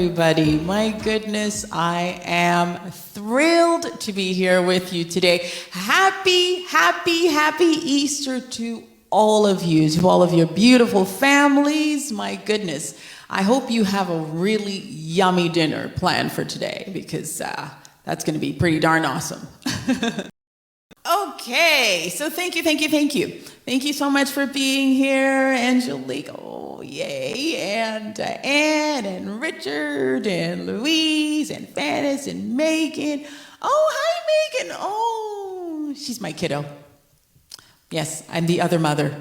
everybody. My goodness, I am thrilled to be here with you today. Happy Easter to all of you, to all of your beautiful families. My goodness, I hope you have a really yummy dinner planned for today, because that's going to be pretty darn awesome. Okay, so thank you. Thank you so much for being here, Angelique. Oh, yay. And Anne and Richard and Louise and Fannis and Megan. Oh, hi, Megan. Oh, she's my kiddo. Yes, I'm the other mother.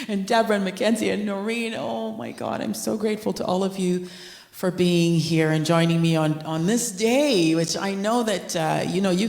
And Deborah and Mackenzie and Noreen. Oh, my God, I'm so grateful to all of you for being here and joining me on this day, which I know that, you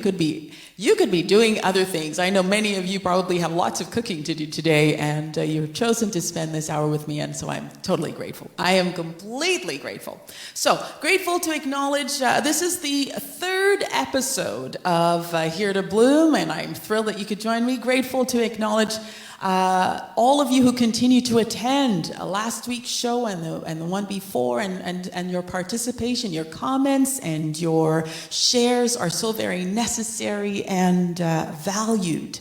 could be doing other things. I know many of you probably have lots of cooking to do today, and you've chosen to spend this hour with me, and so I'm totally grateful. I am completely grateful. So, grateful to acknowledge this is the third episode of Here to Bloom, and I'm thrilled that you could join me. Grateful to acknowledge all of you who continue to attend last week's show and the one before, and your participation, your comments and your shares are so very necessary and valued.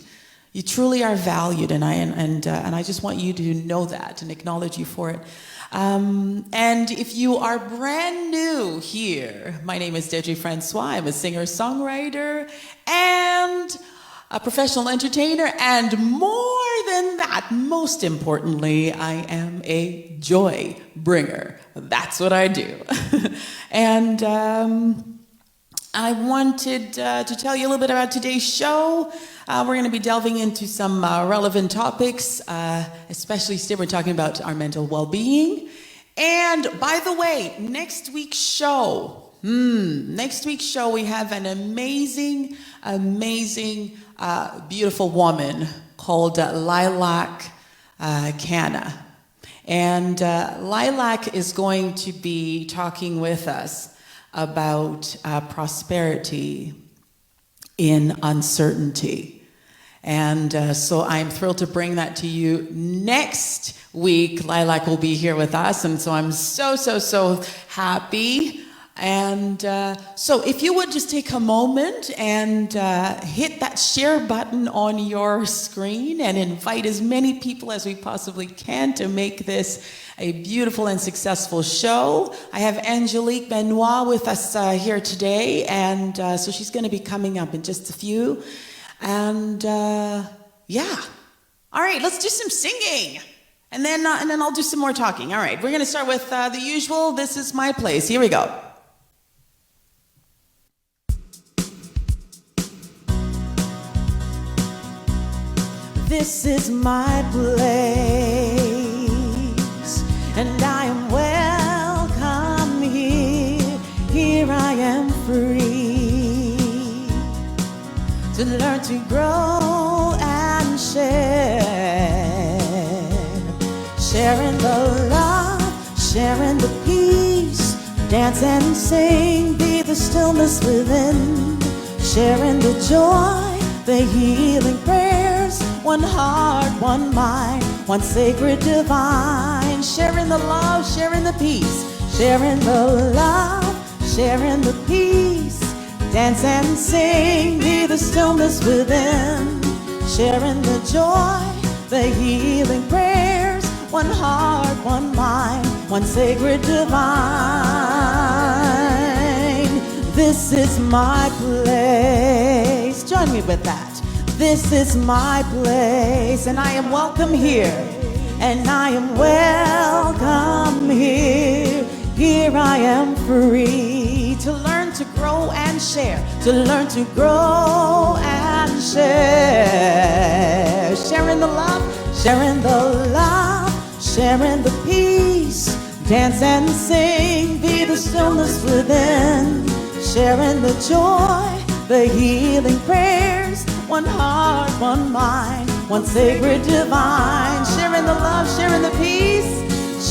You truly are valued, and I just want you to know that and acknowledge you for it. And if you are brand new here, my name is Deidrey Francois. I'm a singer-songwriter and a professional entertainer, and more than that, most importantly, I am a joy bringer. That's what I do. And I wanted to tell you a little bit about today's show. We're going to be delving into some relevant topics, especially today we're talking about our mental well-being. And by the way, next week's show we have an amazing, beautiful woman called Lilac Canna. And Lilac is going to be talking with us about prosperity in uncertainty. And so I'm thrilled to bring that to you next week. Lilac will be here with us, and so I'm so happy. And so if you would just take a moment and hit that share button on your screen and invite as many people as we possibly can to make this a beautiful and successful show. I have Angelique Benois with us here today, and so she's going to be coming up in just a few. And yeah. All right, let's do some singing. And then I'll do some more talking. All right, we're going to start with the usual. This is my place. Here we go. This is my place, and I am welcome here. Here I am free to learn to grow and share. Sharing the love, sharing the peace, dance and sing, be the stillness within. Sharing the joy, the healing prayers, one heart, one mind, one sacred divine. Sharing the love, sharing the peace, sharing the love, sharing the peace, dance and sing, be the stillness within. Sharing the joy, the healing prayers, one heart, one mind, one sacred divine. This is my place. Join me with that. This is my place, and I am welcome here, and I am welcome here. Here I am free to learn to grow and share, to learn to grow and share. Sharing the love, sharing the love, sharing the peace, dance and sing, be the stillness within. Sharing the joy, the healing prayers, one heart, one mind, one sacred divine. Sharing the love, sharing the peace,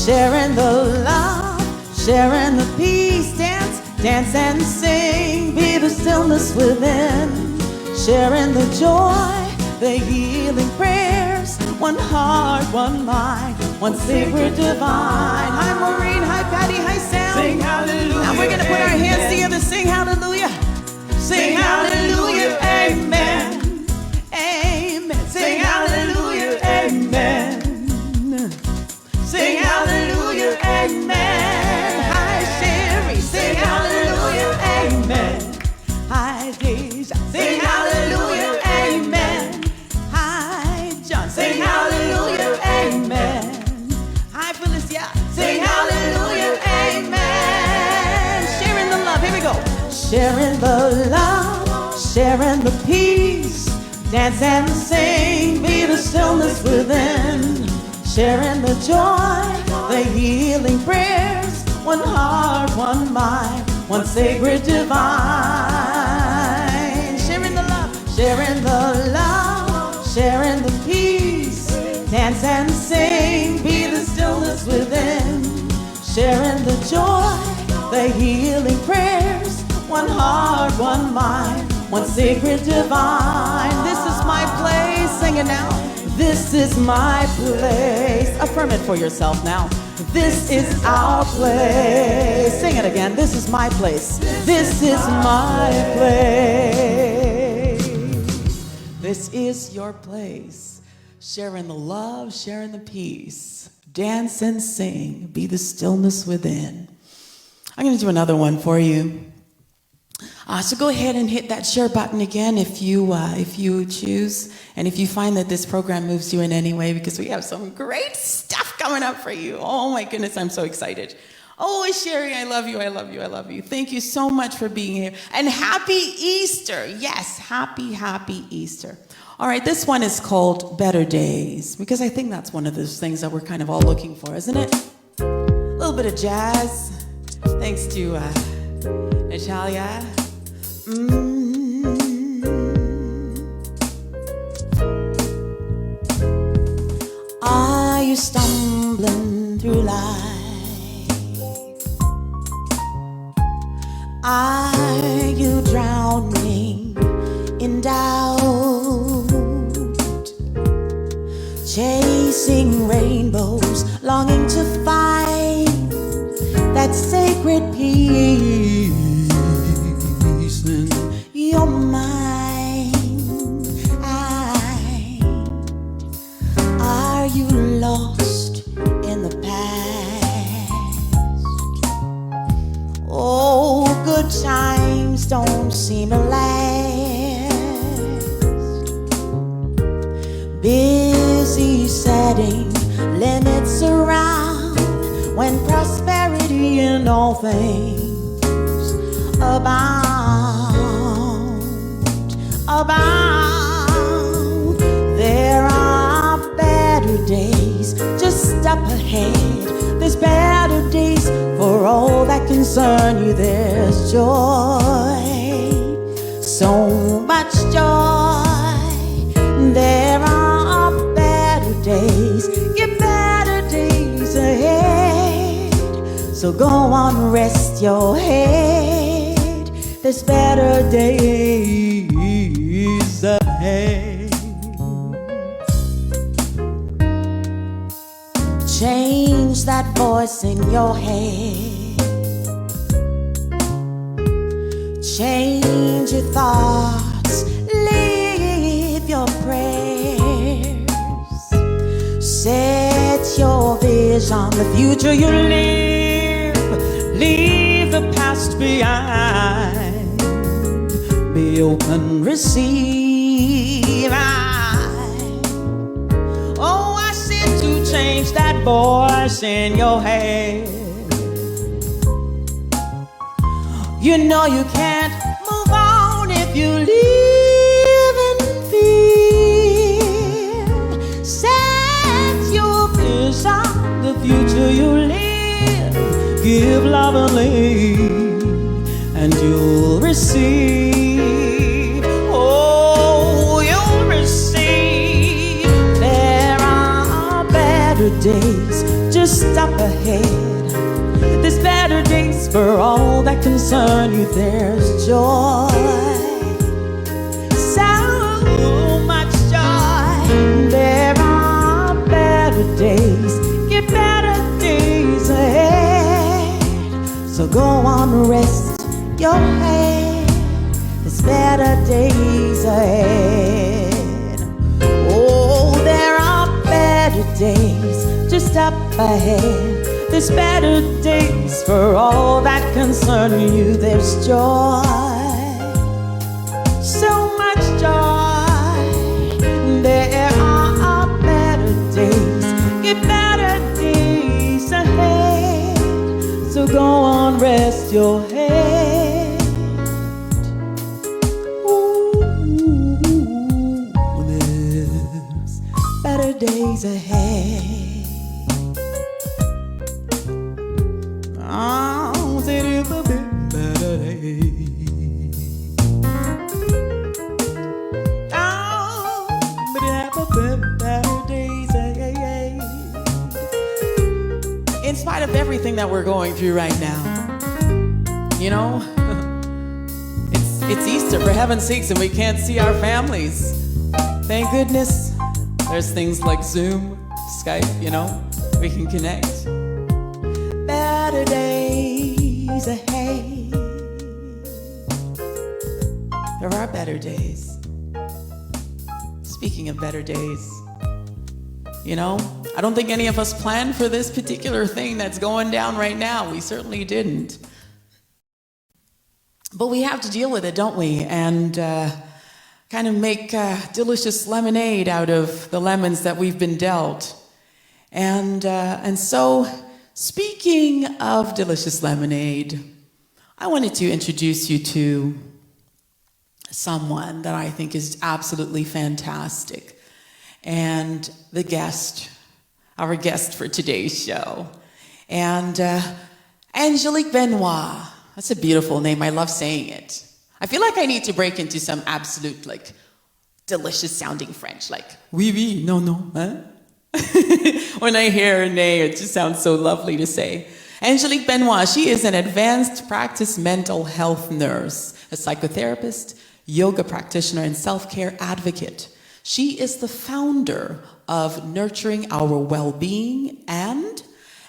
sharing the love, sharing the peace. Dance, dance and sing, be the stillness within. Sharing the joy, the healing prayers, one heart, one mind, one sacred divine. Hi Maureen, hi Patty, hi Sam. Sing hallelujah. Now we're gonna put our hands Amen. together, sing hallelujah. Sing hallelujah, amen. Amen. Sing hallelujah, amen. Sing hallelujah, amen. Hi Sherry, sing hallelujah, amen. Hi Deidrey, sing hallelujah, amen. Hi John, sing hallelujah, amen. Hi Felicia, sing hallelujah, amen. Sharing the love, here we go. Sharing the love, sharing the peace, dance and sing, be the stillness within. Sharing the joy, the healing prayers, one heart, one mind, one sacred divine. Sharing the love, sharing the peace, dance and sing, be the stillness within. Sharing the joy, the healing prayers, one heart, one mind, one sacred divine. This is my place, sing it now. This is my place. Affirm it for yourself now. This is our place. Sing it again. This is my place. This is my place. This is your place. Sharing the love, sharing the peace. Dance and sing. Be the stillness within. I'm going to do another one for you. So go ahead and hit that share button again if you choose, and if you find that this program moves you in any way, because we have some great stuff coming up for you. Oh my goodness, I'm so excited. Oh, Sherry, I love you, I love you, I love you. Thank you so much for being here. And happy Easter. Yes, happy Easter. All right, this one is called Better Days, because I think that's one of those things that we're kind of all looking for, isn't it? A little bit of jazz, thanks to Natalia. Are you stumbling through life? Are you drowning in doubt? Chasing rainbows, longing to find that sacred peace in your mind. Are you lost in the past? Oh, good times don't seem to last. Busy setting limits around when prosperity in all things abound. There are better days just up ahead. There's better days for all that concern you. There's joy, so much joy. There are better days, yeah, better days ahead. So go on, rest your head. There's better days ahead. Change that voice in your head. Change your thoughts. Live your prayers. Set your vision, the future you live. Leave the past behind. Be open, receive. I said to change that voice in your head. You know you can't move on if you live in fear. Set your vision, the future you live. Give love and lead, and you'll receive. Oh, you'll receive. There are better days just up ahead. There's better days for all that concern you. There's joy, so much joy. There are go on, rest your head. There's better days ahead. Oh, there are better days just up ahead. There's better days for all that concern you. There's joy, so much joy. There are better days, get better days ahead. So go on, rest your head. Ooh, there's better days ahead. Oh, it is a bit better day. Oh, but it have a bit better days ahead. In spite of everything that we're going through right now, you know, it's Easter, for heaven's sakes, and we can't see our families. Thank goodness there's things like Zoom, Skype, you know, we can connect. Better days ahead. There are better days. Speaking of better days, you know, I don't think any of us planned for this particular thing that's going down right now. We certainly didn't. But we have to deal with it, don't we? And kind of make delicious lemonade out of the lemons that we've been dealt. And so, speaking of delicious lemonade, I wanted to introduce you to someone that I think is absolutely fantastic. And the guest, our guest for today's show. And Angelique Benois. That's a beautiful name. I love saying it. I feel like I need to break into some absolute, like, delicious sounding French, like, oui, oui, non, non, hein? When I hear her name, it just sounds so lovely to say. Angelique Benois, she is an advanced practice mental health nurse, a psychotherapist, yoga practitioner, and self-care advocate. She is the founder of Nurturing Our Well-Being, and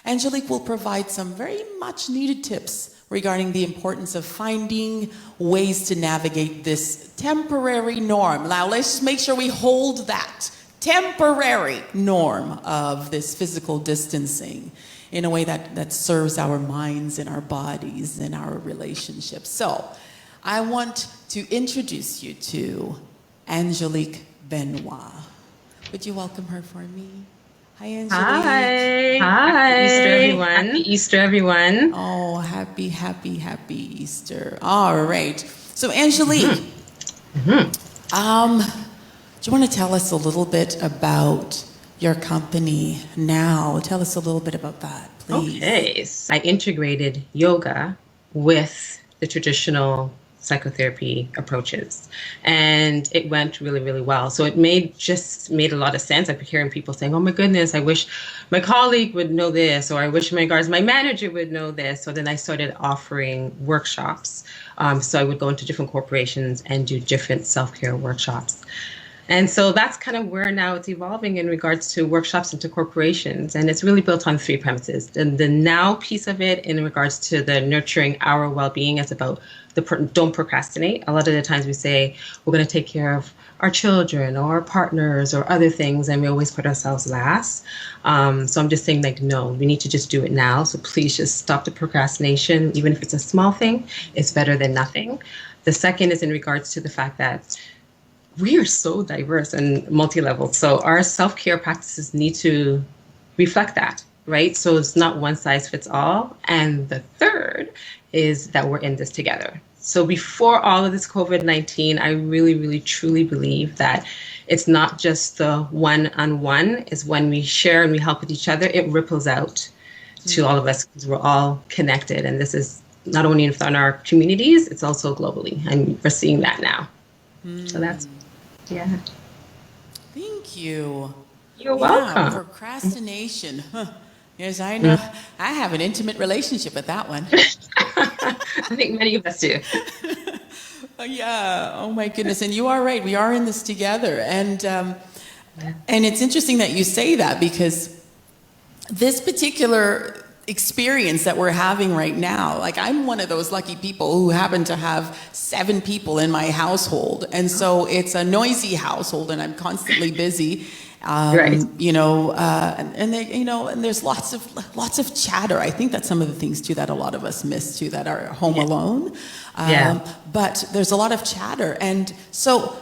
Angelique will provide some very much needed tips regarding the importance of finding ways to navigate this temporary norm. Now, let's just make sure we hold that temporary norm of this physical distancing in a way that serves our minds and our bodies and our relationships. So I want to introduce you to Angelique Benois. Would you welcome her for me? Hi, Angelique. Hi. Happy Easter, everyone. Happy Easter, everyone. Oh, happy Easter. All right. So, Angelique, do you want to tell us a little bit about your company now? Tell us a little bit about that, please. Okay. So I integrated yoga with the traditional psychotherapy approaches, and it went really, really well. So it made a lot of sense. I've been hearing people saying, oh my goodness, I wish my colleague would know this, or I wish my manager would know this. So then I started offering workshops. So I would go into different corporations and do different self-care workshops. And so that's kind of where now it's evolving in regards to workshops into corporations. And it's really built on 3 premises. And the now piece of it in regards to the nurturing our well-being is about don't procrastinate. A lot of the times we say we're going to take care of our children or our partners or other things, and we always put ourselves last. So I'm just saying, like, no, we need to just do it now. So please just stop the procrastination. Even if it's a small thing, it's better than nothing. The second is in regards to the fact that we are so diverse and multi-level. So our self-care practices need to reflect that, right? So it's not one size fits all. And the third is that we're in this together. So before all of this COVID-19, I really, really, truly believe that it's not just the one-on-one. It's when we share and we help with each other, it ripples out to all of us because we're all connected. And this is not only within our communities, it's also globally. And we're seeing that now. So that's, yeah. Thank you. You're welcome. Procrastination. Huh. Yes, I know. I have an intimate relationship with that one. I think many of us do. Yeah. Oh my goodness. And you are right. We are in this together. And it's interesting that you say that, because this particular experience that we're having right now. Like, I'm one of those lucky people who happen to have 7 people in my household, and so it's a noisy household, and I'm constantly busy. Right. And they, and there's lots of chatter. I think that's some of the things too that a lot of us miss too, that are home alone. But there's a lot of chatter, and so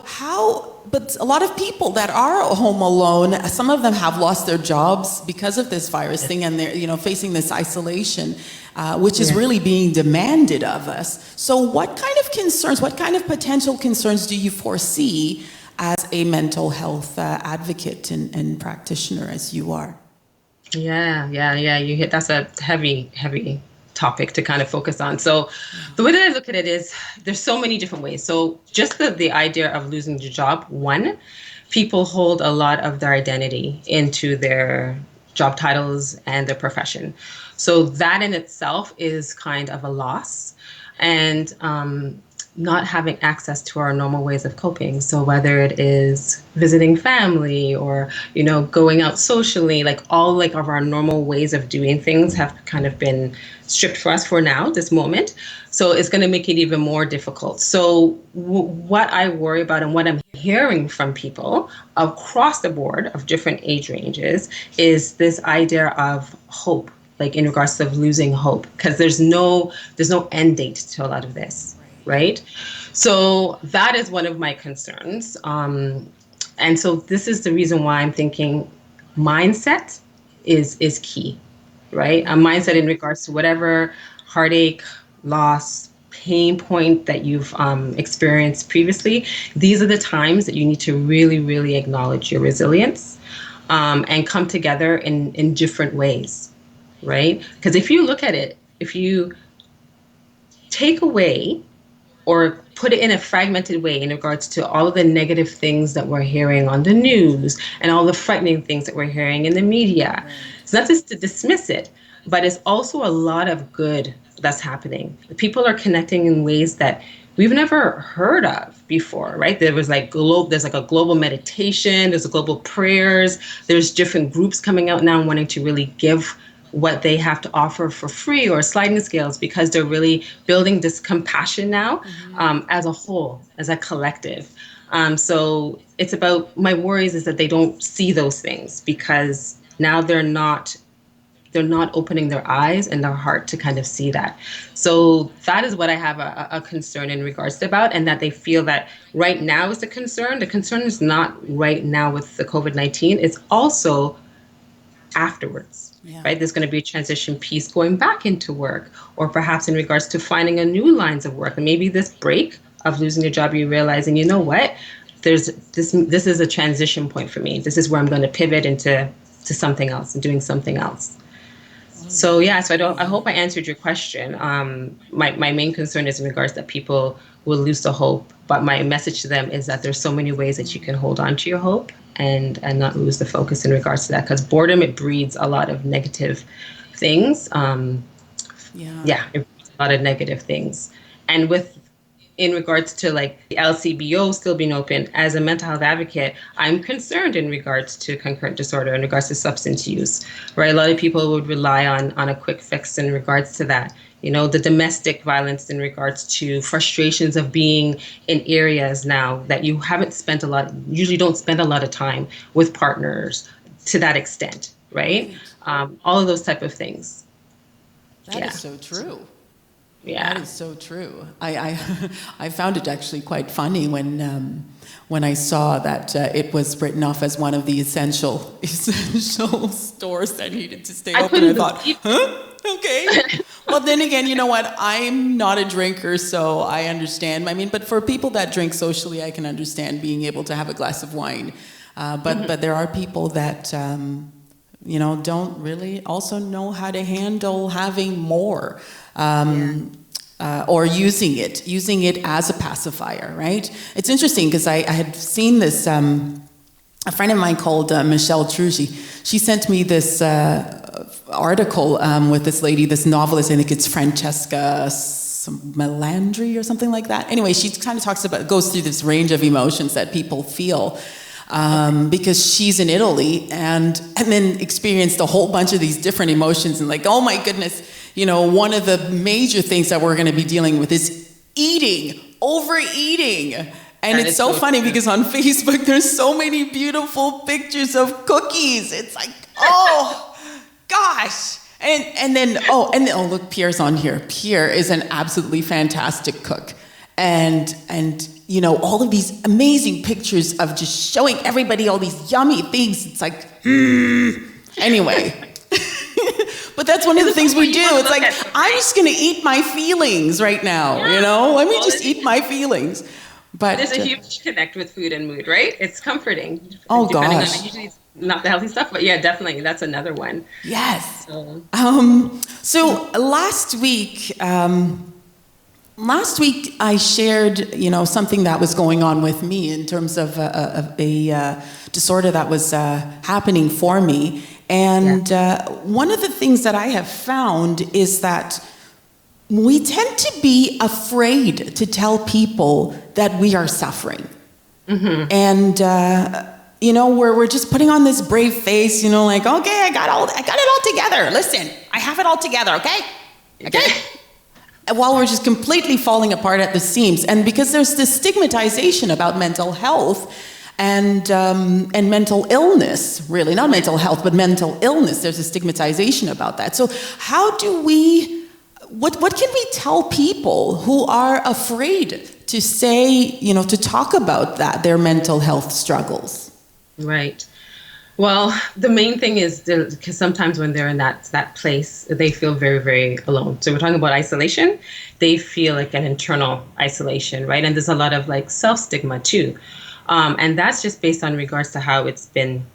but a lot of people that are home alone, some of them have lost their jobs because of this virus thing, and they're facing this isolation, which is really being demanded of us. So what kind of potential concerns do you foresee as a mental health advocate and practitioner as you are? Yeah. You hit, that's a heavy topic to kind of focus on. So the way that I look at it is there's so many different ways. So just the idea of losing your job, one, people hold a lot of their identity into their job titles and their profession. So that in itself is kind of a loss. And not having access to our normal ways of coping. So whether it is visiting family or, going out socially, like all of our normal ways of doing things have kind of been stripped for us for now, this moment. So it's going to make it even more difficult. So what I worry about and what I'm hearing from people across the board of different age ranges is this idea of hope, like in regards to losing hope, because there's no end date to a lot of this. Right? So that is one of my concerns. And so this is the reason why I'm thinking mindset is key, right? A mindset in regards to whatever heartache, loss, pain point that you've experienced previously. These are the times that you need to really, really acknowledge your resilience and come together in different ways, right? Because if you look at it, if you take away or put it in a fragmented way in regards to all of the negative things that we're hearing on the news and all the frightening things that we're hearing in the media. Right. It's not just to dismiss it, but it's also a lot of good that's happening. People are connecting in ways that we've never heard of before, right? There's like a global meditation, there's a global prayers, there's different groups coming out now wanting to really give what they have to offer for free or sliding scales, because they're really building this compassion now as a whole, as a collective. So it's about, my worries is that they don't see those things because now they're not opening their eyes and their heart to kind of see that. So that is what I have a concern in regards to about, and that they feel that right now is the concern. The concern is not right now with the COVID-19. It's also afterwards. Yeah. Right? There's going to be a transition piece going back into work, or perhaps in regards to finding a new lines of work. And maybe this break of losing your job, you're realizing, you know what, there's this is a transition point for me. This is where I'm going to pivot into something else and doing something else. So yeah, I hope I answered your question. My main concern is in regards that people will lose the hope, but my message to them is that there's so many ways that you can hold on to your hope and not lose the focus in regards to that, because boredom, it breeds a lot of negative things. It breeds a lot of negative things. And in regards to like the LCBO still being open, as a mental health advocate, I'm concerned in regards to concurrent disorder, in regards to substance use, right? A lot of people would rely on a quick fix in regards to that. The domestic violence in regards to frustrations of being in areas now that you usually don't spend a lot of time with partners to that extent, right? All of those type of things. That is so true. Yeah, that is so true. I found it actually quite funny when I saw that it was written off as one of the essential stores that needed to stay open. I thought, huh? Okay. Well, then again, you know what? I'm not a drinker, so I understand. I mean, but for people that drink socially, I can understand being able to have a glass of wine. But there are people that don't really also know how to handle having more. Or using it as a pacifier, right? It's interesting because I had seen this, a friend of mine called Michelle Trugy. She sent me this article with this lady, this novelist, I think it's Francesca Melandri or something like that. Anyway, she kind of goes through this range of emotions that people feel. because she's in Italy and then experienced a whole bunch of these different emotions and like, oh my goodness, one of the major things that we're going to be dealing with is overeating. And That it's is so so funny true. because on Facebook, there's so many beautiful pictures of cookies. It's like, oh, gosh. And then look, Pierre's on here. Pierre is an absolutely fantastic cook. And all of these amazing pictures of just showing everybody all these yummy things. It's like, anyway. But that's one of the things we do. It's like, I'm just going to eat my feelings right now, Let me just eat my feelings. But there's a huge connect with food and mood, right? It's comforting. Oh, depending gosh. On, usually it's not the healthy stuff, but yeah, definitely. That's another one. Yes. So, So last week I shared, something that was going on with me in terms of a disorder that was happening for me. And one of the things that I have found is that we tend to be afraid to tell people that we are suffering. Mm-hmm. And, we're just putting on this brave face, like, okay, I got it all together. Listen, I have it all together, okay? Okay? While we're just completely falling apart at the seams. And because there's this stigmatization about mental health and mental illness, really, not mental health, but mental illness. There's a stigmatization about that. So how do what can we tell people who are afraid to say, to talk about their mental health struggles? right. Well, the main thing is because sometimes when they're in that place, they feel very, very alone. So we're talking about isolation. They feel like an internal isolation, right? And there's a lot of like self-stigma too. And that's just based on regards to how it's been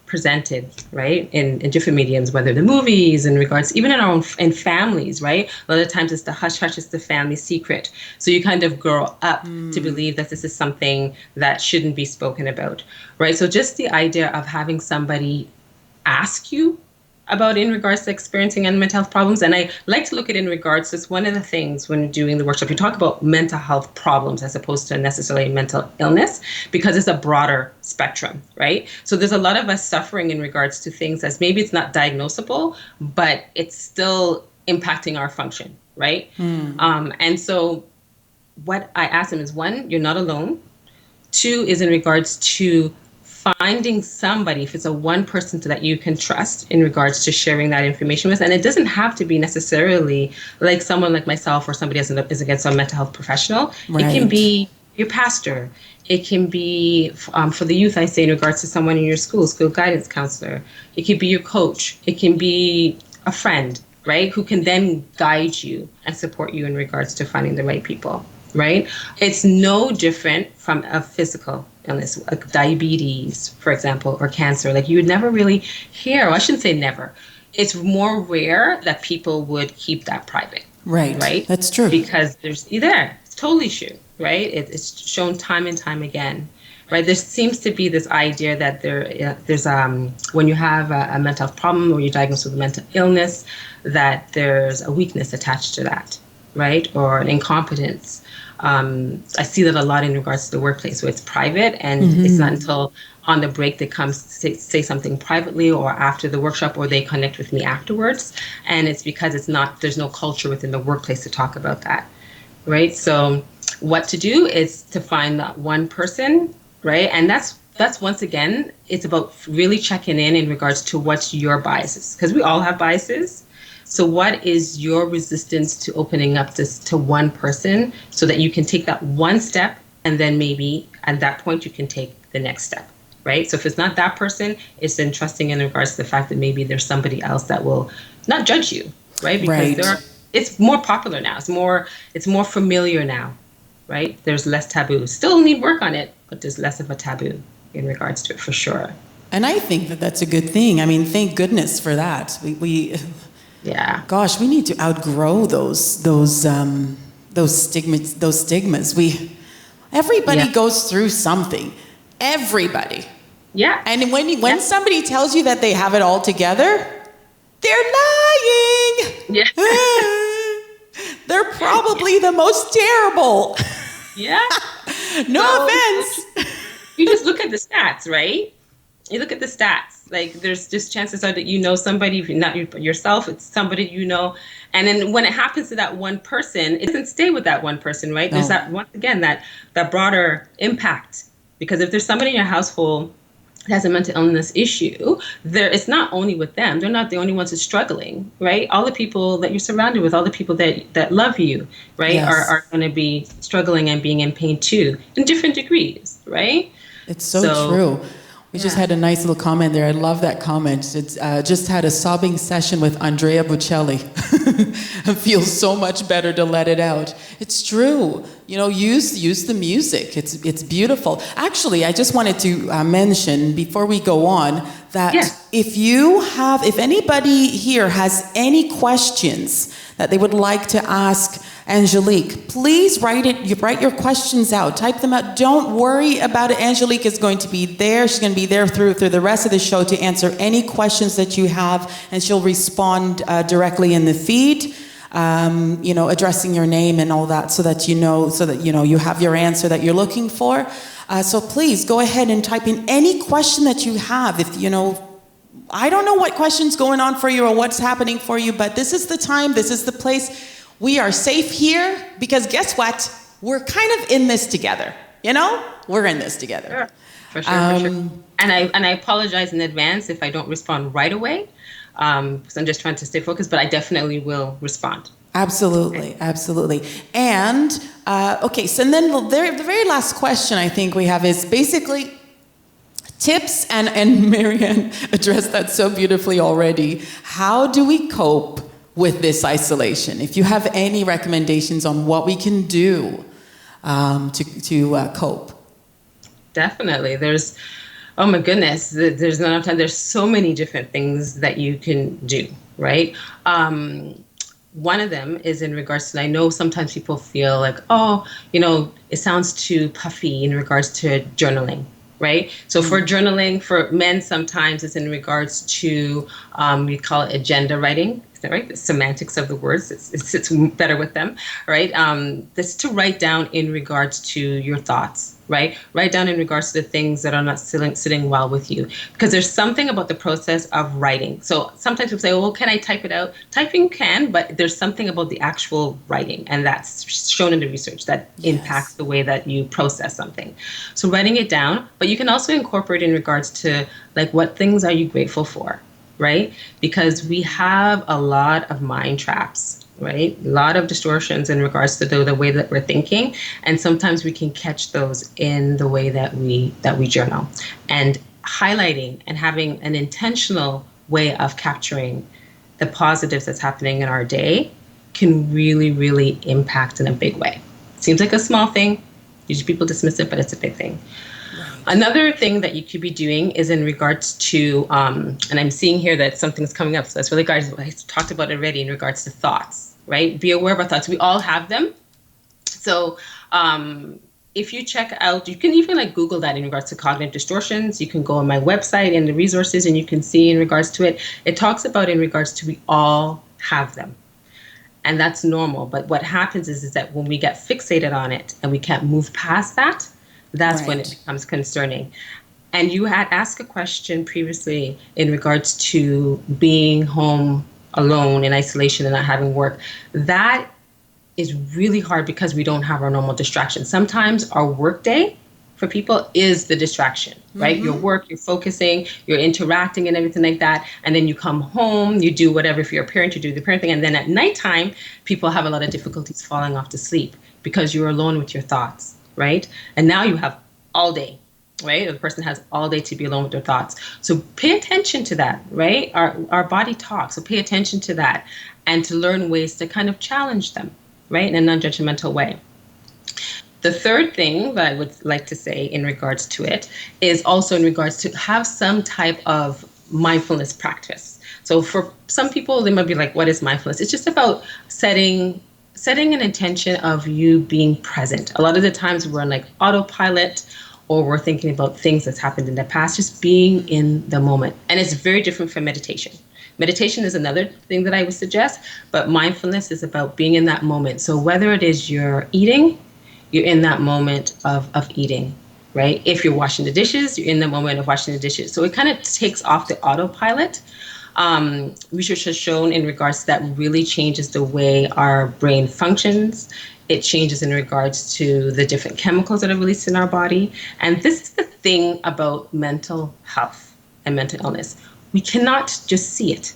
presented, right? In different mediums, whether the movies, in regards, even in our own in families, right? A lot of times it's the hush hush, it's the family secret. So you kind of grow up to believe that this is something that shouldn't be spoken about, right? So just the idea of having somebody ask you about in regards to experiencing mental health problems. And I like to look at it in regards to, it's one of the things when doing the workshop, you talk about mental health problems as opposed to necessarily mental illness, because it's a broader spectrum, right? So there's a lot of us suffering in regards to things as maybe it's not diagnosable, but it's still impacting our function, right? And so what I ask them is, one, you're not alone. Two is in regards to finding somebody, if it's a one person that you can trust in regards to sharing that information with. And it doesn't have to be necessarily like someone like myself or somebody is against a mental health professional. Right. It can be your pastor. It can be, for the youth, I say, in regards to someone in your school guidance counselor. It could be your coach. It can be a friend, right, who can then guide you and support you in regards to finding the right people, right? It's no different from a physical illness, like diabetes, for example, or cancer. Like you would never really hear, or I shouldn't say never. It's more rare that people would keep that private. Right. Right. That's true. Because it's totally true. Right. It's shown time and time again. Right. There seems to be this idea that there's when you have a mental health problem or you're diagnosed with a mental illness, that there's a weakness attached to that. Right. Or an incompetence. I see that a lot in regards to the workplace where it's private and it's not until on the break they come say something privately or after the workshop or they connect with me afterwards. And it's because there's no culture within the workplace to talk about that. Right. So what to do is to find that one person. Right. And that's once again, it's about really checking in regards to what's your biases, because we all have biases. So what is your resistance to opening up this to one person so that you can take that one step and then maybe at that point you can take the next step, right? So if it's not that person, it's then trusting in regards to the fact that maybe there's somebody else that will not judge you, right? Because it's more popular now. It's more familiar now, right? There's less taboo. Still need work on it, but there's less of a taboo in regards to it for sure. And I think that that's a good thing. I mean, thank goodness for that. Yeah. Gosh, we need to outgrow those stigmas. Everybody goes through something. Everybody. Yeah. And when somebody tells you that they have it all together, they're lying. Yeah. They're probably the most terrible. Yeah. No offense. You just look at at the stats, right? You look at the stats, like there's just chances are that you know somebody, not yourself, it's somebody you know. And then when it happens to that one person, it doesn't stay with that one person, right? No. There's that, once again, that broader impact. Because if there's somebody in your household that has a mental illness issue, it's not only with them. They're not the only ones who's struggling, right? All the people that you're surrounded with, all the people that love you, right, Yes. are going to be struggling and being in pain too, in different degrees, right? It's so true. We just had a nice little comment there. I love that comment. It's just had a sobbing session with Andrea Bocelli. It feels so much better to let it out. It's true. You know, use the music. It's beautiful. Actually, I just wanted to mention before we go on that if anybody here has any questions that they would like to ask Angelique, please write your questions out, type them out. Don't worry about it. Angelique is going to be there. She's going to be there through the rest of the show to answer any questions that you have, and she'll respond directly in the feed, addressing your name and all that, so that you have your answer that you're looking for. So please go ahead and type in any question that you have. If I don't know what question's going on for you or what's happening for you, but this is the time, this is the place. We are safe here because guess what? We're kind of in this together. We're in this together. For sure. And I apologize in advance if I don't respond right away, because I'm just trying to stay focused, but I definitely will respond. Absolutely. And, so then the very last question I think we have is basically tips, and Marianne addressed that so beautifully already. How do we cope with this isolation? If you have any recommendations on what we can do to cope. Definitely. Oh my goodness, there's not enough time. There's so many different things that you can do, right? One of them is in regards to, I know sometimes people feel like, it sounds too puffy in regards to journaling, right? So for journaling, for men, sometimes it's in regards to, we call it agenda writing. Is that right? The semantics of the words, it sits better with them, right? This to write down in regards to your thoughts, right? Write down in regards to the things that are not sitting well with you. Because there's something about the process of writing. So sometimes people say, well, can I type it out? Typing can, but there's something about the actual writing. And that's shown in the research that impacts the way that you process something. So writing it down, but you can also incorporate in regards to like, what things are you grateful for? Right? Because we have a lot of mind traps, right? A lot of distortions in regards to the way that we're thinking. And sometimes we can catch those in the way that we journal. And highlighting and having an intentional way of capturing the positives that's happening in our day can really, really impact in a big way. Seems like a small thing. Usually people dismiss it, but it's a big thing. Another thing that you could be doing is in regards to, and I'm seeing here that something's coming up, so that's really good. I talked about it already in regards to thoughts, right? Be aware of our thoughts. We all have them. So if you check out, you can even like Google that in regards to cognitive distortions. You can go on my website and the resources and you can see in regards to it. It talks about in regards to we all have them. And that's normal. But what happens is that when we get fixated on it and we can't move past that, that's when it becomes concerning. And you had asked a question previously in regards to being home alone in isolation and not having work. That is really hard because we don't have our normal distractions. Sometimes our work day for people is the distraction, right? Your work, you're focusing, you're interacting and everything like that. And then you come home, you do whatever. If you're a parent, you do the parent thing. And then at nighttime, people have a lot of difficulties falling off to sleep because you're alone with your thoughts. Right? And now you have all day, right? The person has all day to be alone with their thoughts. So pay attention to that, right? Our body talks. So pay attention to that and to learn ways to kind of challenge them, right? In a non-judgmental way. The third thing that I would like to say in regards to it is also in regards to have some type of mindfulness practice. So for some people, they might be like, what is mindfulness? It's just about setting an intention of you being present. A lot of the times we're on like autopilot or we're thinking about things that's happened in the past, just being in the moment. And it's very different from meditation. Meditation is another thing that I would suggest, but mindfulness is about being in that moment. So whether it is you're eating, you're in that moment of eating, right? If you're washing the dishes, you're in the moment of washing the dishes. So it kind of takes off the autopilot. Research has shown in regards to that really changes the way our brain functions. It changes in regards to the different chemicals that are released in our body. And this is the thing about mental health and mental illness. We cannot just see it.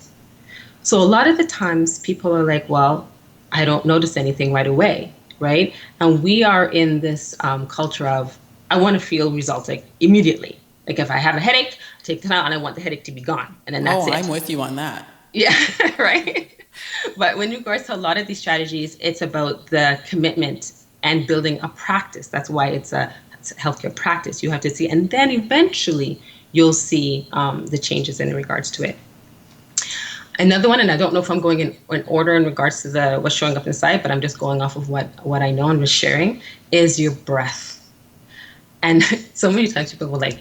So a lot of the times people are like, well, I don't notice anything right away, right? And we are in this culture of, I want to feel results like immediately. Like if I have a headache, I take Tylenol and I want the headache to be gone. And then that's it. I'm with you on that. Yeah, right. But when regards to a lot of these strategies, it's about the commitment and building a practice. That's why it's a healthcare practice. You have to see, and then eventually you'll see the changes in regards to it. Another one, and I don't know if I'm going in order in regards to what's showing up inside, but I'm just going off of what I know and was sharing, is your breath. And so many times people will like,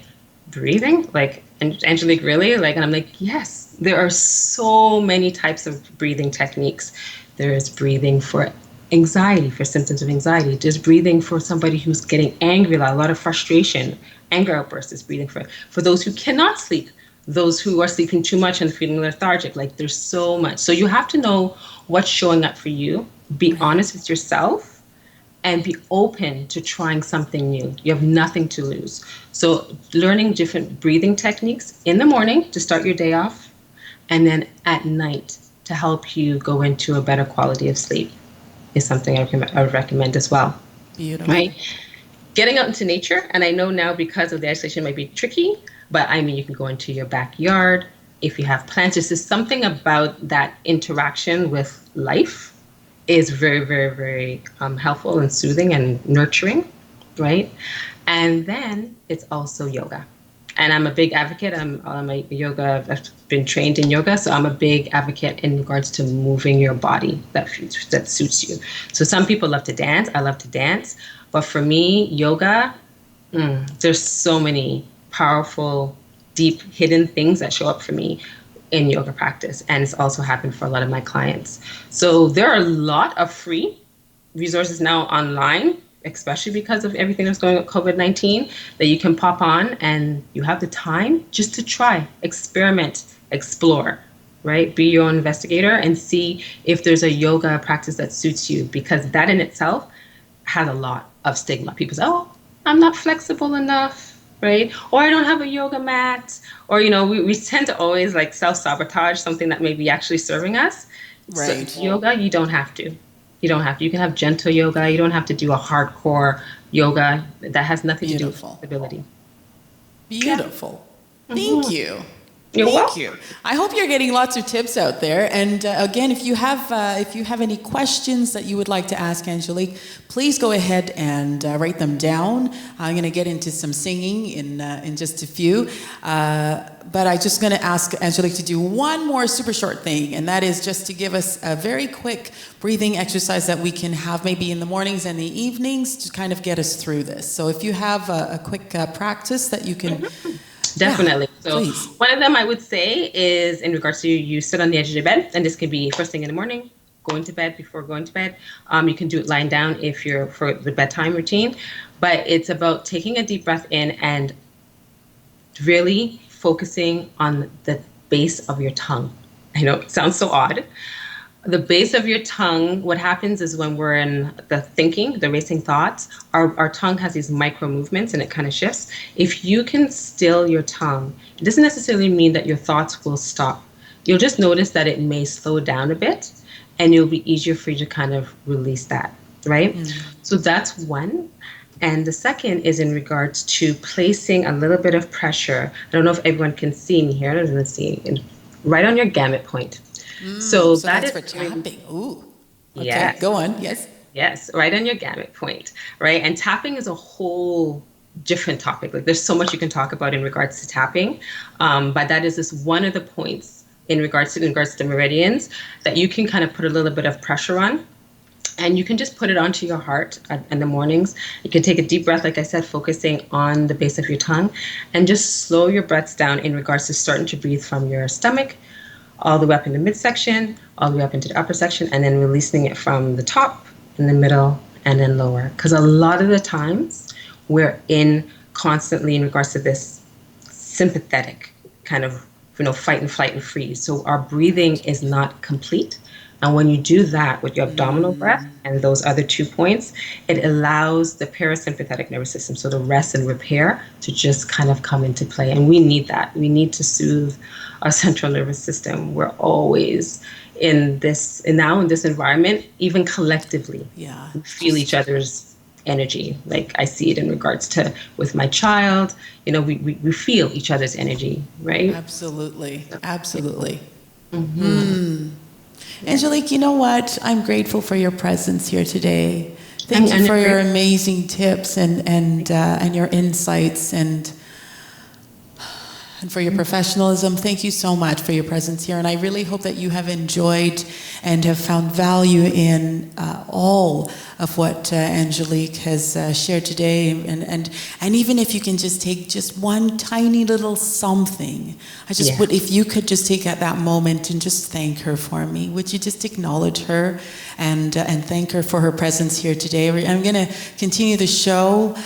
breathing? Like, Angelique, really? Like, and I'm like, yes, there are so many types of breathing techniques. There is breathing for anxiety, for symptoms of anxiety. There's breathing for somebody who's getting angry, a lot of frustration, anger outbursts. Is breathing for those who cannot sleep, those who are sleeping too much and feeling lethargic. Like, there's so much. So you have to know what's showing up for you. Be honest with yourself. And be open to trying something new. You have nothing to lose. So learning different breathing techniques in the morning to start your day off, and then at night to help you go into a better quality of sleep is something I would recommend as well. Beautiful. Right? Getting out into nature, and I know now because of the isolation might be tricky, but I mean, you can go into your backyard. If you have plants, there's just something about that interaction with life is very, very, very helpful and soothing and nurturing, right? And then it's also yoga. And I'm a big advocate. I'm a yoga, I've been trained in yoga, so I'm a big advocate in regards to moving your body that suits you. So some people love to dance. I love to dance. But for me, yoga, there's so many powerful, deep, hidden things that show up for me in yoga practice, and it's also happened for a lot of my clients. So there are a lot of free resources now online, especially because of everything that's going on with COVID-19, that you can pop on and you have the time just to try, experiment, explore, right? Be your own investigator and see if there's a yoga practice that suits you, because that in itself has a lot of stigma. People say, oh, I'm not flexible enough, right? Or I don't have a yoga mat, or, we tend to always like self-sabotage something that may be actually serving us. Right. So yoga, you don't have to. You don't have to. You can have gentle yoga. You don't have to do a hardcore yoga. That has nothing to do with flexibility. Beautiful. Yeah. Thank you. Thank you. I hope you're getting lots of tips out there. And again, if you have any questions that you would like to ask Angelique, please go ahead and write them down. I'm going to get into some singing in just a few. But I'm just going to ask Angelique to do one more super short thing, and that is just to give us a very quick breathing exercise that we can have maybe in the mornings and the evenings to kind of get us through this. So if you have a quick practice that you can... Definitely. Yeah, so please. One of them I would say is in regards to you sit on the edge of your bed, and this can be first thing in the morning, going to bed, before going to bed. You can do it lying down if you're for the bedtime routine, but it's about taking a deep breath in and really focusing on the base of your tongue. I know it sounds so odd. The base of your tongue, what happens is when we're in the thinking, the racing thoughts, our tongue has these micro movements and it kind of shifts. If you can still your tongue, it doesn't necessarily mean that your thoughts will stop. You'll just notice that it may slow down a bit, and it'll be easier for you to kind of release that, right? So that's one. And the second is in regards to placing a little bit of pressure. I don't know if everyone can see me here. Let's see. Right on your gamut point. So that is for tapping. Ooh. Okay, yes. Go on. Yes. Yes, right on your gamut point, right? And tapping is a whole different topic. Like, there's so much you can talk about in regards to tapping, but that is just one of the points in regards to the meridians that you can kind of put a little bit of pressure on. And you can just put it onto your heart in the mornings. You can take a deep breath, like I said, focusing on the base of your tongue, and just slow your breaths down in regards to starting to breathe from your stomach all the way up in the midsection, all the way up into the upper section, and then releasing it from the top, in the middle, and then lower. Because a lot of the times we're in constantly in regards to this sympathetic kind of, fight and flight and freeze. So our breathing is not complete. And when you do that with your abdominal breath and those other 2 points, it allows the parasympathetic nervous system, so the rest and repair, to just kind of come into play. And we need that. We need to soothe our central nervous system. We're always in this environment, even collectively, we feel each other's energy. Like I see it in regards to with my child, we feel each other's energy, right? Absolutely. Angelique, you know what? I'm grateful for your presence here today. Thank you for your amazing tips and your insights and for your professionalism. Thank you so much for your presence here. And I really hope that you have enjoyed and have found value in all of what Angelique has shared today. And even if you can just take just one tiny little something, if you could just take at that moment and just thank her for me. Would you just acknowledge her and thank her for her presence here today? I'm going to continue the show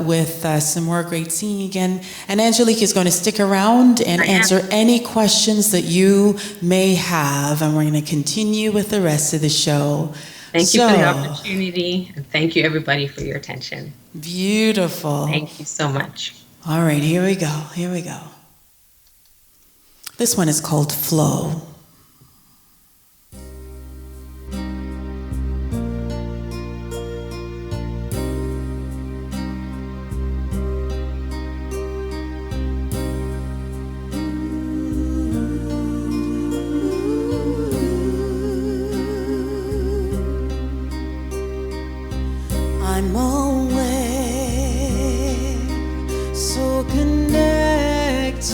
with some more great singing again. And Angelique is going to stick around and answer any questions that you may have. And we're going to continue with the rest of the show. Thank you for the opportunity, and thank you everybody for your attention. Beautiful. Thank you so much. All right, here we go. This one is called Flow. I'm aware, so connected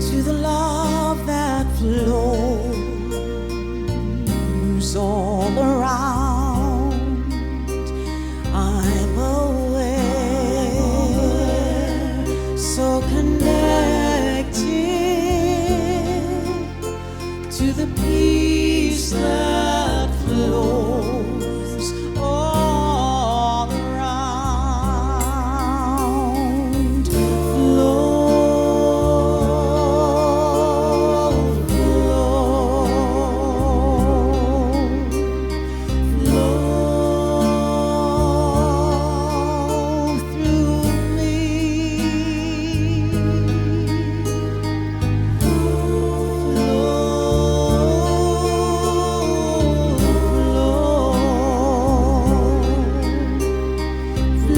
to the love that flows all around. I'm aware, so connected to the peace that flows all around.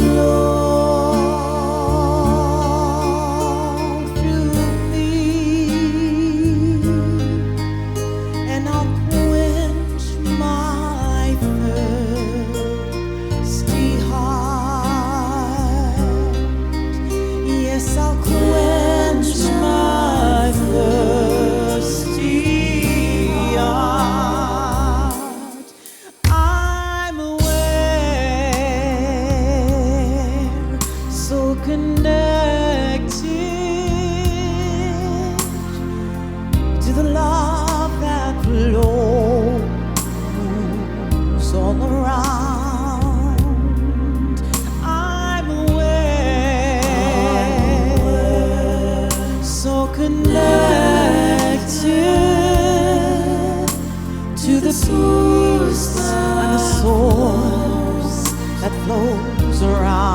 Flow through me. And I'll quench my thirsty heart. Yes, I'll quench my thirsty heart. I'm aware, so connected to the love that flows all around. I'm aware, so connected to the peace and the source that flows around.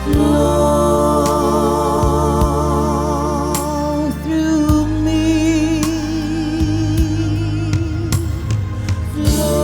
Flow through me. Flow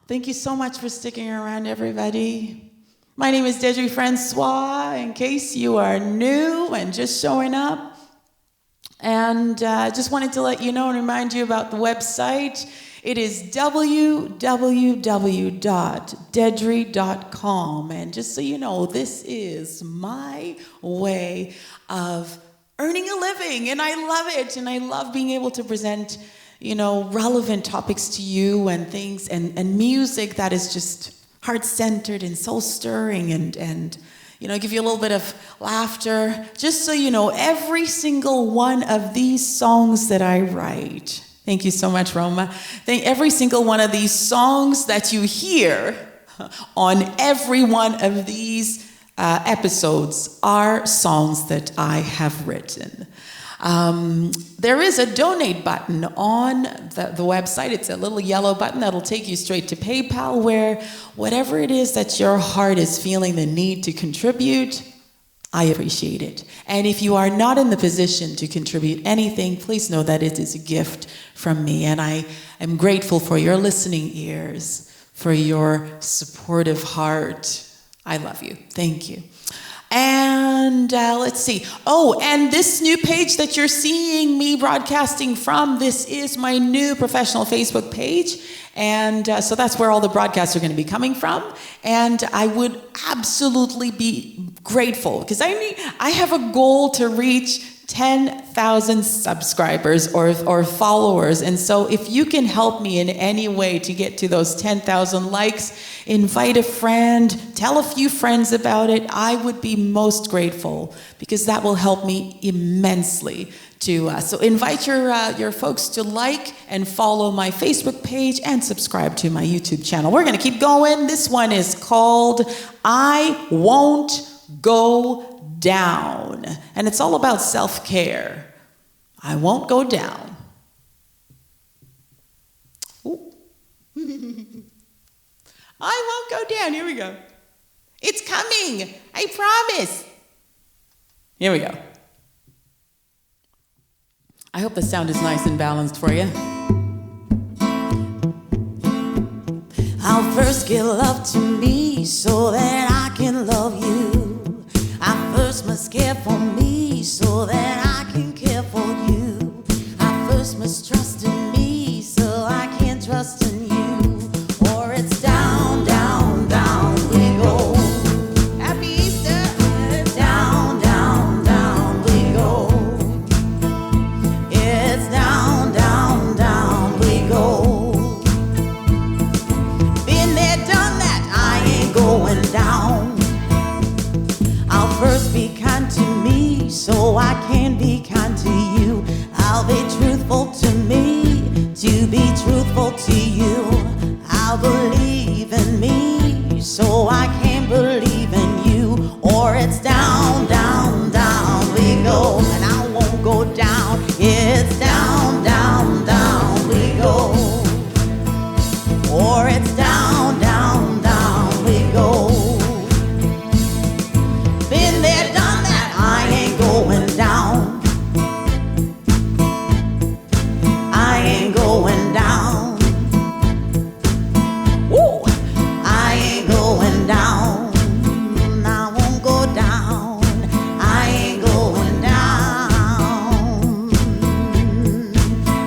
Thank you so much for sticking around, everybody. My name is Deidrey Francois, in case you are new and just showing up. And just wanted to let you know and remind you about the website. It is www.deidrey.com. And just so you know, this is my way of earning a living. And I love it. And I love being able to present, relevant topics to you and things and music that is just heart-centered and soul-stirring and give you a little bit of laughter. Just so you know, every single one of these songs that I write, thank you so much, Roma. Every single one of these songs that you hear on every one of these episodes are songs that I have written. There is a donate button on the website. It's a little yellow button that'll take you straight to PayPal, where whatever it is that your heart is feeling the need to contribute, I appreciate it. And if you are not in the position to contribute anything, please know that it is a gift from me. And I am grateful for your listening ears, for your supportive heart. I love you. Thank you. And let's see. Oh, and this new page that you're seeing me broadcasting from, this is my new professional Facebook page. And so that's where all the broadcasts are going to be coming from. And I would absolutely be grateful because I have a goal to reach 10,000 subscribers or followers. And so if you can help me in any way to get to those 10,000 likes, invite a friend, tell a few friends about it, I would be most grateful because that will help me immensely. So invite your folks to like and follow my Facebook page and subscribe to my YouTube channel. We're going to keep going. This one is called I Won't Go Down. And it's all about self-care. I won't go down. Ooh. I won't go down. Here we go. It's coming. I promise. Here we go. I hope the sound is nice and balanced for you. I'll first give love to me so that I can love you. I first must care for me so that I can care for you. I first must trust in me so I can trust in you. Or it's down, down, down we go. Happy Easter. Down, down, down we go. It's down, down, down we go. Been there, done that, I ain't going down. I'll first be kind to me so I can be kind to you. I'll be truthful to me to be truthful to you. I'll believe in me so I can believe in you. Or it's down, down, down we go. And I won't go down. It's down, down, down we go. Or it's down, down, down we go. Been there, done that, I ain't going down. I ain't going down. Woo! I ain't going down. I won't go down. I ain't going down.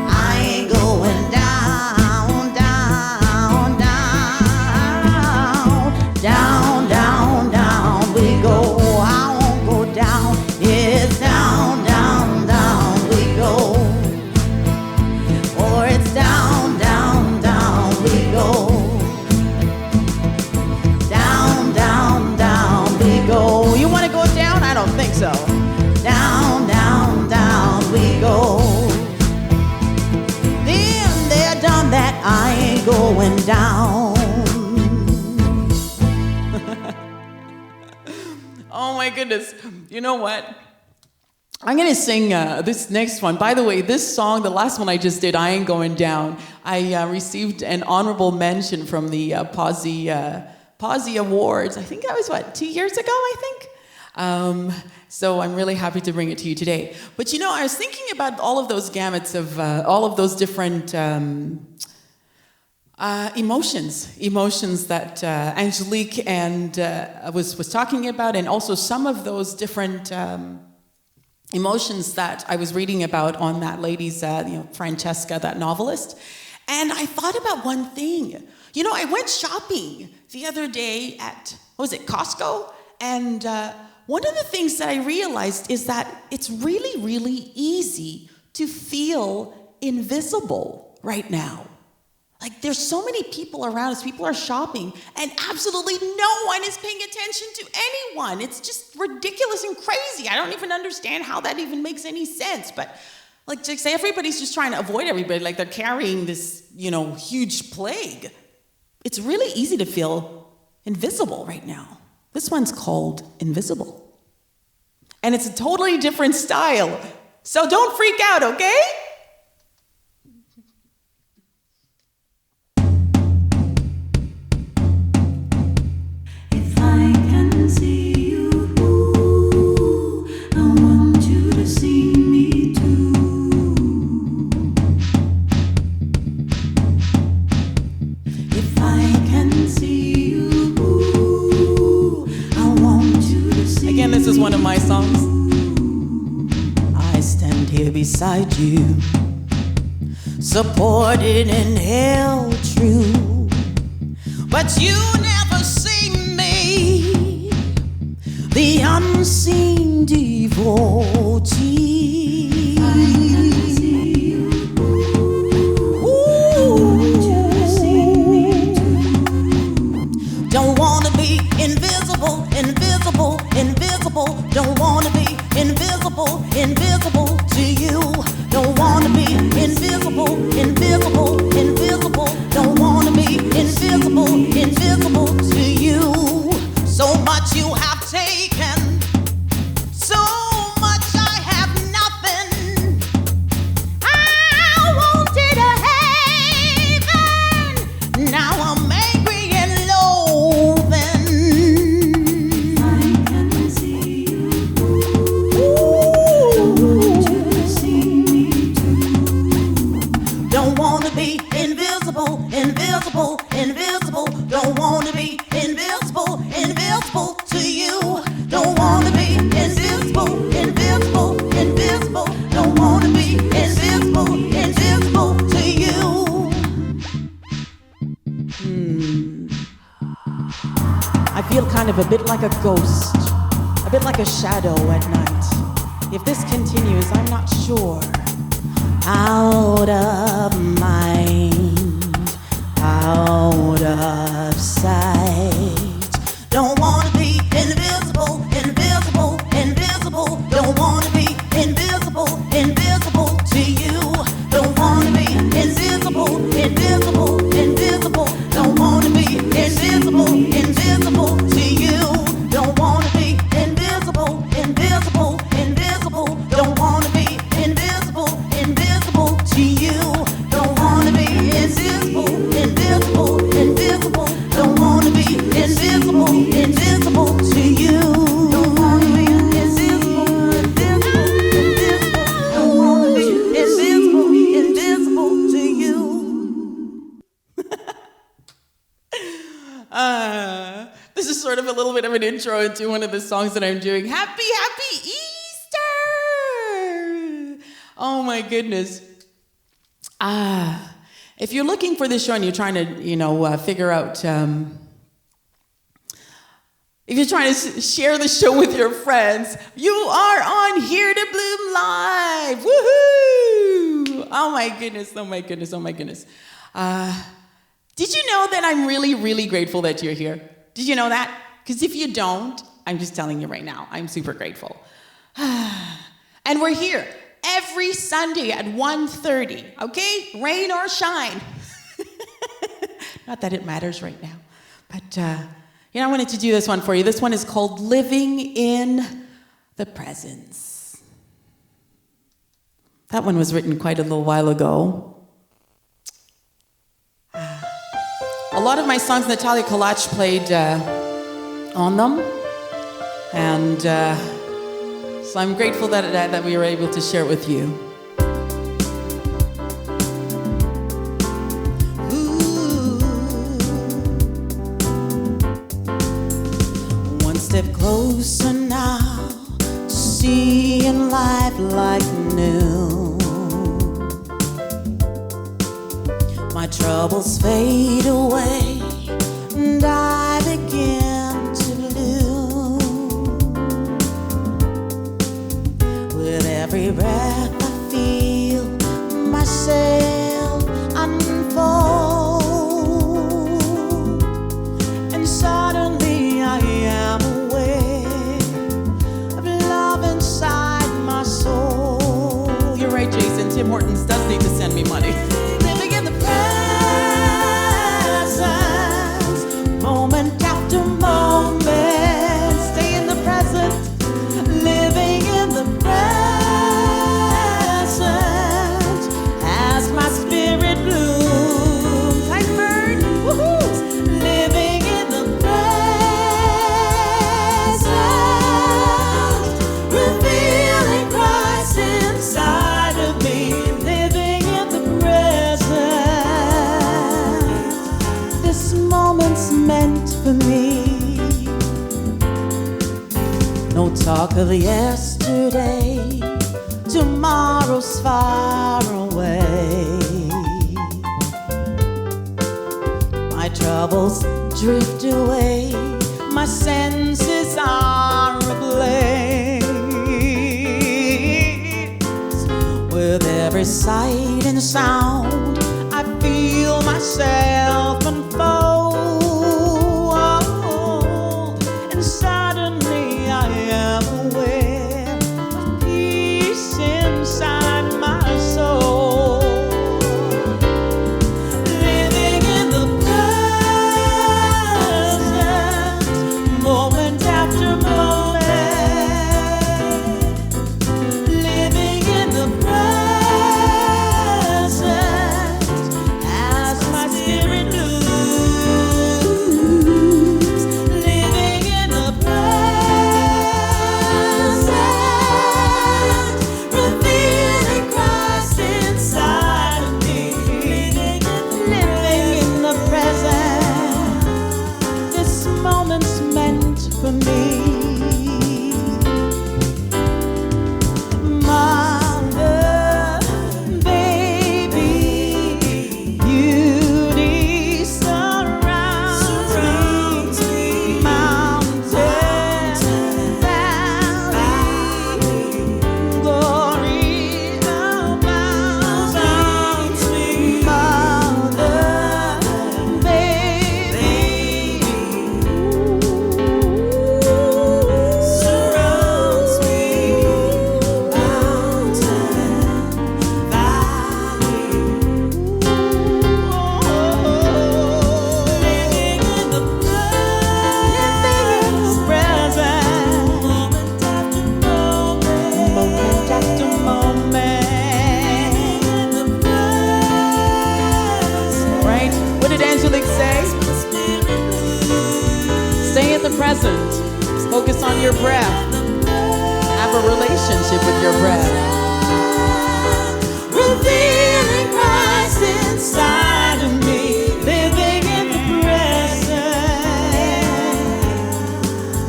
I ain't going down, down, down. Down, down, down we go. I won't go down. It's down, down, down we go. Or it's down, down, down we go. Down, down, down we go. You want to go down? I don't think so. Down, down, down we go. Then they're done that, I ain't going down. Oh my goodness. You know what? I'm going to sing this next one. By the way, this song, the last one I just did, I Ain't Going Down, I received an honorable mention from the Posy Awards. I think that was, 2 years ago, I think? So I'm really happy to bring it to you today. But I was thinking about all of those gamuts of all of those different Emotions that Angelique and was talking about, and also some of those different emotions that I was reading about on that lady's, Francesca, that novelist. And I thought about one thing. I went shopping the other day at, Costco? And one of the things that I realized is that it's really, really easy to feel invisible right now. Like, there's so many people around us, people are shopping, and absolutely no one is paying attention to anyone. It's just ridiculous and crazy. I don't even understand how that even makes any sense. But, just say everybody's just trying to avoid everybody, like they're carrying this, huge plague. It's really easy to feel invisible right now. This one's called Invisible. And it's a totally different style. So don't freak out, okay? This is one of my songs. I stand here beside you, supported and held true, but you never see me, the unseen devotee. I can see you. Don't wanna be invisible, invisible, invisible. Don't wanna be invisible, invisible to you. Don't wanna be invisible, invisible, invisible. Don't wanna be invisible, invisible to you. So much you have taken, so much I have nothing. I wanted a haven, now I'm angry and loathing. I can see you. Don't you see me too? Don't wanna be invisible, invisible, invisible. Don't wanna be invisible, invisible to you. Don't wanna be invisible, invisible, invisible. Don't wanna be invisible, invisible to you. I feel kind of a bit like a ghost, a bit like a shadow at night. If this continues, I'm not sure. Out of mind, out of sight. Don't wanna be invisible, invisible, invisible. Don't wanna be invisible, invisible to you. Don't wanna be invisible, invisible, invisible. Don't wanna be invisible, invisible to you. Don't wanna be invisible, invisible, invisible. Don't wanna be invisible, invisible to you. Don't wanna be invisible, invisible, invisible. Don't wanna be invisible, invisible to you. Don't wanna be invisible, invisible, invisible. Don't wanna be invisible, invisible to you. This is sort of a little bit of an intro into one of the songs that I'm doing. Happy Easter! Oh my goodness. If you're looking for this show and you're trying to, figure out, if you're trying to share the show with your friends, you are on Here to Bloom Live. Woohoo! Oh my goodness, oh my goodness, oh my goodness. Did you know that I'm really, really grateful that you're here? Did you know that? Because if you don't, I'm just telling you right now, I'm super grateful. And we're here every Sunday at 1:30, okay? Rain or shine. Not that it matters right now. But, I wanted to do this one for you. This one is called Living in the Presence. That one was written quite a little while ago. A lot of my songs, Natalia Kalach played on them. And so I'm grateful that we were able to share it with you. Ooh. step closer now, seeing life like new. My troubles fade away, and I begin to bloom. With every breath I feel myself unfold, and suddenly I am aware of love inside my soul. You're right, Jason. Tim Hortons does need to send me money. Living in the present, moment after moment. Stay in the present, living in the present. As my spirit blooms, like bird, woohoo! Living in the present, revealing Christ inside of me. Living in the present, this moment's meant for me. No talk of yesterday, tomorrow's far away. My troubles drift away, my senses are ablaze. With every sight and sound, I feel myself unfold, and suddenly I am aware of peace inside my soul. Living in the present, moment after moment. Living in the present, as my spirit blooms. Living in the present, revealing Christ inside of me. Living in the present, this moment's meant for me. Mother, baby, beauty surrounds me. Mountain, valley, glory abounds me. Mother, baby, surrounds me. Mountain, valley, living in the present, moment after moment, moment after moment. Right? What did Angelique say? Stay in the present. Focus on your breath. Have a relationship with your breath. Revealing Christ inside of me, living in the present.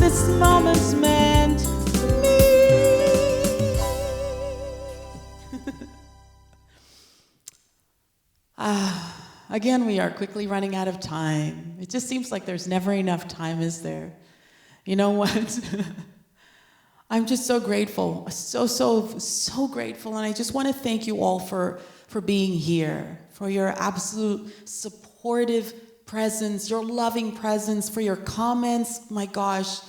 This moment's meant for me. Again, we are quickly running out of time. It just seems like there's never enough time, is there? You know what? I'm just so grateful, so grateful, and I just want to thank you all for being here, for your absolute supportive presence, your loving presence, for your comments. My gosh,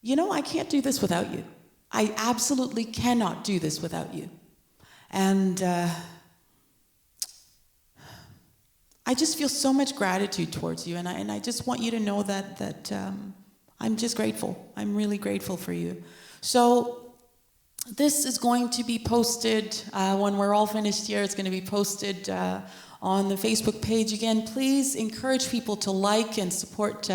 you know, I can't do this without you. I absolutely cannot do this without you. And I just feel so much gratitude towards you, and I just want you to know that I'm just grateful. I'm really grateful for you. So this is going to be posted when we're all finished here. It's going to be posted on the Facebook page. Again, please encourage people to like and support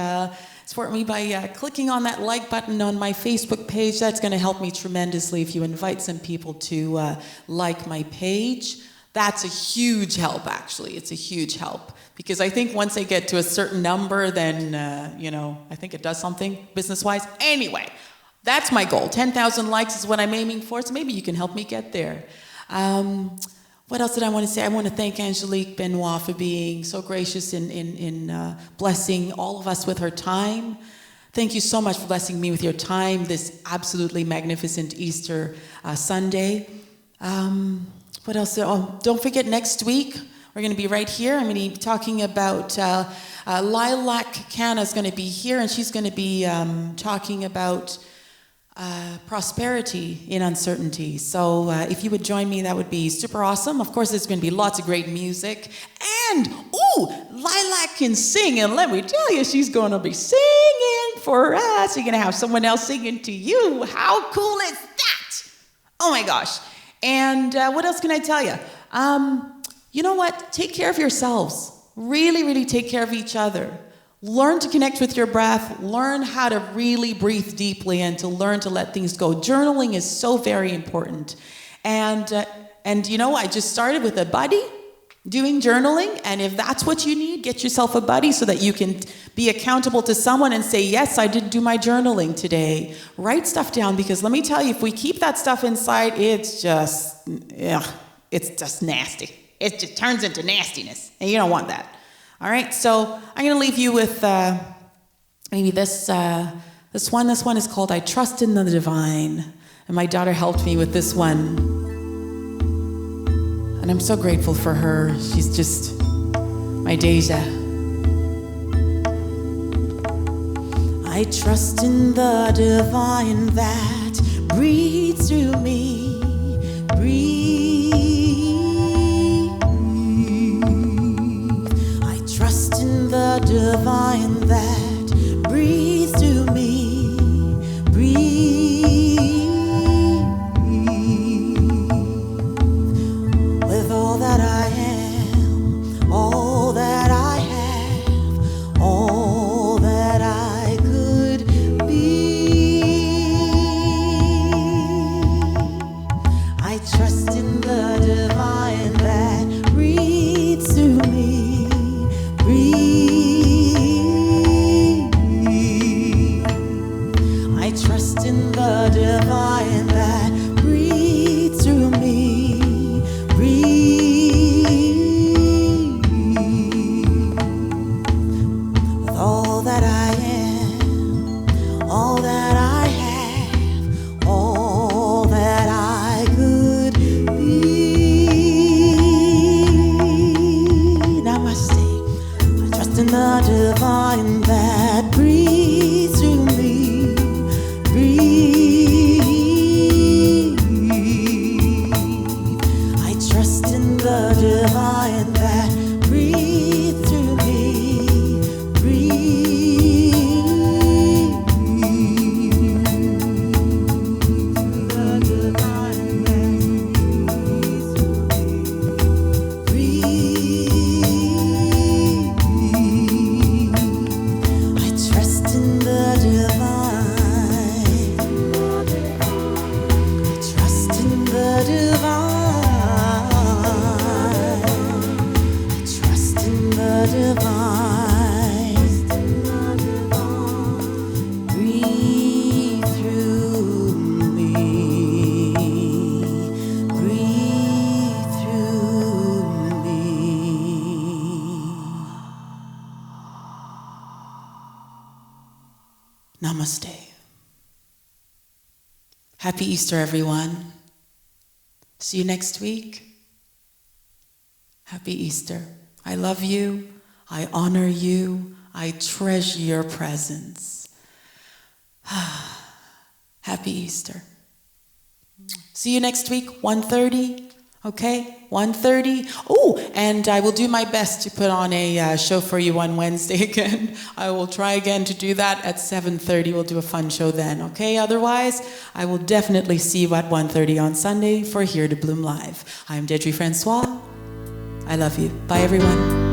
me by clicking on that like button on my Facebook page. That's going to help me tremendously if you invite some people to like my page. That's a huge help, actually. It's a huge help. Because I think once they get to a certain number, then, I think it does something business-wise. Anyway, that's my goal. 10,000 likes is what I'm aiming for, so maybe you can help me get there. What else did I want to say? I want to thank Angelique Benois for being so gracious in blessing all of us with her time. Thank you so much for blessing me with your time this absolutely magnificent Easter Sunday. What else? Oh, don't forget next week, we're going to be right here. I'm going to be talking about Lilac Canna is going to be here, and she's going to be talking about prosperity in uncertainty. So if you would join me, that would be super awesome. Of course, there's going to be lots of great music. And, Lilac can sing, and let me tell you, she's going to be singing for us. You're going to have someone else singing to you. How cool is that? Oh my gosh. And what else can I tell you? You know what? Take care of yourselves. Really, really take care of each other. Learn to connect with your breath. Learn how to really breathe deeply and to learn to let things go. Journaling is so very important. And I just started with a buddy doing journaling. And if that's what you need, get yourself a buddy so that you can be accountable to someone and say, yes, I did do my journaling today. Write stuff down, because let me tell you, if we keep that stuff inside, it's just nasty. It just turns into nastiness, and you don't want that. All right, so I'm going to leave you with maybe this one. This one is called I Trust in the Divine, and my daughter helped me with this one. And I'm so grateful for her. She's just my Deja. I trust in the divine that breathes through me. Breathe. I trust in the divine that breathes through me. Breathe. With all that I am, all that I have, all that I could be, I trust in the divine that breathes through me. Breathe. I trust in the divine that breathes through me. With all that I am, all that I have, all that I could be. Namaste. I trust in the divine that breathes through me. Breathe. I trust in the divine that breathes through me. Breathe. The divine that breathes through me. Breathe. I trust in the divine. I trust in the divine. I trust in the divine. Breathe through me. Breathe through me. Namaste. Happy Easter, everyone. See you next week. Happy Easter. I love you. I honor you. I treasure your presence. Happy Easter. See you next week, 1:30. Okay, 1:30. Oh, and I will do my best to put on a show for you on Wednesday again. I will try again to do that at 7:30. We'll do a fun show then, okay? Otherwise, I will definitely see you at 1:30 on Sunday for Here to Bloom Live. I'm Deidrey Francois. I love you. Bye, everyone.